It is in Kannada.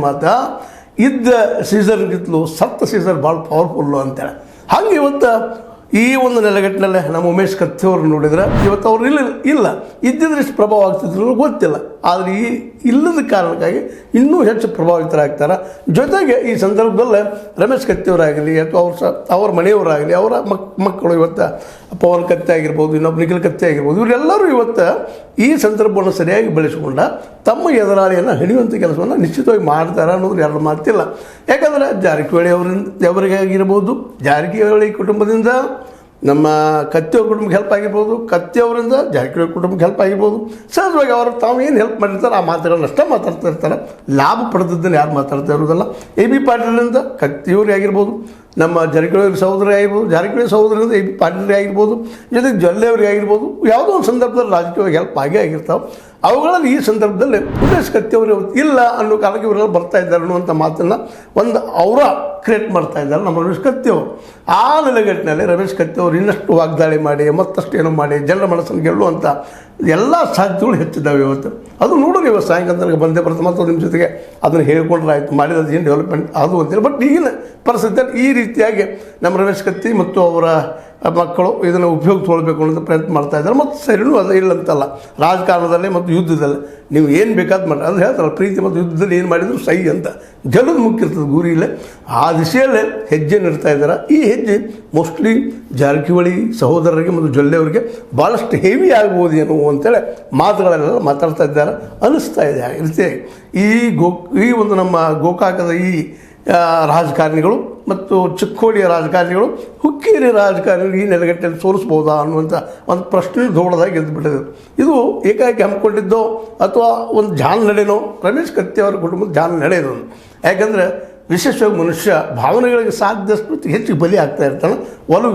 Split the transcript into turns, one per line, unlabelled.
ಮಾತು, ಇದ್ದ ಸೀಸರ್ಗಿಂತಲೂ ಸತ್ತ ಸೀಸರ್ ಭಾಳ ಪವರ್ಫುಲ್ಲು ಅಂತೇಳಿ. ಹಂಗೆ ಇವತ್ತು ಈ ಒಂದು ನೆಲೆಗಟ್ಟಿನಲ್ಲೇ ನಮ್ಮ ಉಮೇಶ್ ಕತ್ತಿಯವ್ರು ನೋಡಿದ್ರೆ ಇವತ್ತು ಅವ್ರು ಇಲ್ಲ ಇದ್ದಿದ್ರೆ ಇಷ್ಟು ಪ್ರಭಾವ ಆಗ್ತಿದ್ರು ಗೊತ್ತಿಲ್ಲ. ಆದರೆ ಈ ಇಲ್ಲದ ಕಾರಣಕ್ಕಾಗಿ ಇನ್ನೂ ಹೆಚ್ಚು ಪ್ರಭಾವಿತರಾಗ್ತಾರೆ. ಜೊತೆಗೆ ಈ ಸಂದರ್ಭದಲ್ಲೇ ರಮೇಶ್ ಕತ್ತಿಯವರಾಗಲಿ ಅಥವಾ ಅವ್ರ ಮನೆಯವರಾಗಲಿ, ಅವರ ಮಕ್ಕಳು ಇವತ್ತು ಪವನ್ ಕತ್ತಿ ಆಗಿರ್ಬೋದು, ಇನ್ನೊಬ್ಬ ನಿಖಿಲ್ ಕತ್ತಿ ಆಗಿರ್ಬೋದು, ಇವರೆಲ್ಲರೂ ಇವತ್ತು ಈ ಸಂದರ್ಭವನ್ನು ಸರಿಯಾಗಿ ಬೆಳೆಸಿಕೊಂಡ ತಮ್ಮ ಎದುರಾಳಿಯನ್ನು ಹಿಡಿಯುವಂಥ ಕೆಲಸವನ್ನು ನಿಶ್ಚಿತವಾಗಿ ಮಾಡ್ತಾರೆ ಅನ್ನೋದು ಎರಡು ಮಾತಿಲ್ಲ. ಯಾಕಂದರೆ ಜಾರಕಿಹೊಳಿ ಅವರಿಗೆ ಆಗಿರ್ಬೋದು, ಜಾರಕಿಹೊಳಿ ಕುಟುಂಬದಿಂದ ನಮ್ಮ ಕತ್ತಿಯವ್ರ ಕುಟುಂಬಕ್ಕೆ ಹೆಲ್ಪ್ ಆಗಿರ್ಬೋದು, ಕತ್ತಿಯವರಿಂದ ಜಾರಕಿಹೊಳಿ ಕುಟುಂಬಕ್ಕೆ ಹೆಲ್ಪ್ ಆಗಿರ್ಬೋದು. ಸಹಜವಾಗಿ ಅವರು ತಾವು ಏನು ಹೆಲ್ಪ್ ಮಾಡಿರ್ತಾರೆ ಆ ಮಾತುಗಳನ್ನ ಅಷ್ಟೇ ಮಾತಾಡ್ತಾ ಇರ್ತಾರೆ. ಲಾಭ ಪಡೆದದ್ದನ್ನು ಯಾರು ಮಾತಾಡ್ತಾ ಇರೋದಲ್ಲ. AB ಪಾಟೀಲಿಂದ ಕತ್ತಿಯವ್ರಿಗೆ ಆಗಿರ್ಬೋದು, ನಮ್ಮ ಜಾರಕಿಹೊಳಿ ಸಹೋದರಿ ಆಗಿರ್ಬೋದು, ಜಾರಕಿಹೊಳಿ ಸಹೋದರಿಂದ AB ಪಾಟೀಲ್ರಿಗೆ ಆಗಿರ್ಬೋದು, ಜೊತೆಗೆ ಜೊಲ್ಲೆಯವ್ರಿಗೆ ಆಗಿರ್ಬೋದು, ಯಾವುದೋ ಒಂದು ಸಂದರ್ಭದಲ್ಲಿ ರಾಜಕೀಯವಾಗಿ ಹೆಲ್ಪ್ ಆಗೇ ಆಗಿರ್ತಾವೆ. ಅವುಗಳಲ್ಲಿ ಈ ಸಂದರ್ಭದಲ್ಲಿ ಉಮೇಶ್ ಕತ್ತಿಯವರು ಇಲ್ಲ ಅನ್ನೋ ಕಾಲಕ್ಕೆ ಇವರೆಲ್ಲ ಬರ್ತಾ ಇದ್ದಾರೆ ಅನ್ನುವಂಥ ಮಾತನ್ನು ಒಂದು ಅವರ ಕ್ರಿಯೇಟ್ ಮಾಡ್ತಾ ಇದ್ದಾರೆ ನಮ್ಮ ರಮೇಶ್ ಕತ್ತಿಯವರು. ಆ ನೆಲೆಗಟ್ಟಿನಲ್ಲಿ ರಮೇಶ್ ಕತ್ತಿಯವರು ಇನ್ನಷ್ಟು ವಾಗ್ದಾಳಿ ಮಾಡಿ ಮತ್ತಷ್ಟು ಏನೋ ಮಾಡಿ ಜನರ ಮನಸ್ಸನ್ನು ಗೆಲ್ಲುವಂಥ ಎಲ್ಲ ಸಾಧ್ಯತೆಗಳು ಹೆಚ್ಚಿದ್ದಾವೆ ಇವತ್ತು. ಅದು ನೋಡೋರು ಇವತ್ತು ಸಾಯಂಕಾಲ ಬಂದೇ ಬರುತ್ತೆ. ಮತ್ತು ನಿಮ್ಮ ಜೊತೆಗೆ ಅದನ್ನು ಹೇಳ್ಕೊಂಡ್ರೆ ಆಯಿತು, ಮಾಡಿರೋದು ಏನು ಡೆವಲಪ್ಮೆಂಟ್ ಅದು ಅಂತೇಳಿ. ಬಟ್ ಈಗಿನ ಪರಿಸ್ಥಿತಿಯಲ್ಲಿ ಈ ರೀತಿಯಾಗಿ ನಮ್ಮ ರಮೇಶ್ ಕತ್ತಿ ಮತ್ತು ಅವರ ಮಕ್ಕಳು ಇದನ್ನು ಉಪಯೋಗ ತೊಗೊಳ್ಬೇಕು ಅನ್ನೋದು ಪ್ರಯತ್ನ ಮಾಡ್ತಾ ಇದ್ದಾರೆ. ಮತ್ತು ಸರಿನೂ ಅದು ಇಲ್ಲಂತಲ್ಲ. ರಾಜಕಾರಣದಲ್ಲಿ ಮತ್ತು ಯುದ್ಧದಲ್ಲಿ ನೀವು ಏನು ಬೇಕಾದ ಮಾಡಿ ಅದು ಹೇಳ್ತಾರಲ್ಲ, ಪ್ರೀತಿ ಮತ್ತು ಯುದ್ಧದಲ್ಲಿ ಏನು ಮಾಡಿದ್ರು ಸೈ ಅಂತ ಗೆಲ್ಲೋದು ಮುಖ್ಯ ಇರ್ತದೆ ಗುರಿ ಇಲ್ಲೇ. ಆ ದಿಶೆಯಲ್ಲೇ ಹೆಜ್ಜೆ ನೀಡ್ತಾ ಇದ್ದಾರೆ. ಈ ಹೆಜ್ಜೆ ಮೋಸ್ಟ್ಲಿ ಜಾರಕಿಹೊಳಿ ಸಹೋದರರಿಗೆ ಮತ್ತು ಜೊಲ್ಲೆಯವರಿಗೆ ಭಾಳಷ್ಟು ಹೆವಿ ಆಗ್ಬೋದು ಏನೋ ಅಂತೇಳಿ ಮಾತುಗಳನ್ನೆಲ್ಲ ಮಾತಾಡ್ತಾ ಇದ್ದಾರೆ ಅನ್ನಿಸ್ತಾ ಇದೆ. ರೀತಿಯಾಗಿ ಈ ಒಂದು ನಮ್ಮ ಗೋಕಾಕದ ಈ ರಾಜಕಾರಣಿಗಳು ಮತ್ತು ಚಿಕ್ಕೋಡಿಯ ರಾಜಕಾರಣಿಗಳು ಹುಕ್ಕೇರಿ ರಾಜಕಾರಣಿಗಳು ಈ ನೆಲೆಗಟ್ಟಲ್ಲಿ ಸೋಲಿಸ್ಬೋದಾ ಅನ್ನುವಂಥ ಒಂದು ಪ್ರಶ್ನೆ ಧೋಳದಾಗಿ ಎದ್ದುಬಿಟ್ಟಿದೆ. ಇದು ಏಕಾಏಕಿ ಹಮ್ಮಿಕೊಂಡಿದ್ದೋ ಅಥವಾ ಒಂದು ಜಾಲ ನಡೆನೋ ರಮೇಶ್ ಕತ್ತಿ ಅವರ ಕುಟುಂಬದ ಜಾಲ ನಡೆಯೋದು. ಯಾಕಂದರೆ ವಿಶೇಷವಾಗಿ ಮನುಷ್ಯ ಭಾವನೆಗಳಿಗೆ ಸಾಧ್ಯಷ್ಟು ಹೆಚ್ಚು ಬಲಿ ಆಗ್ತಾ ಇರ್ತಾನೆ. ಒಲವು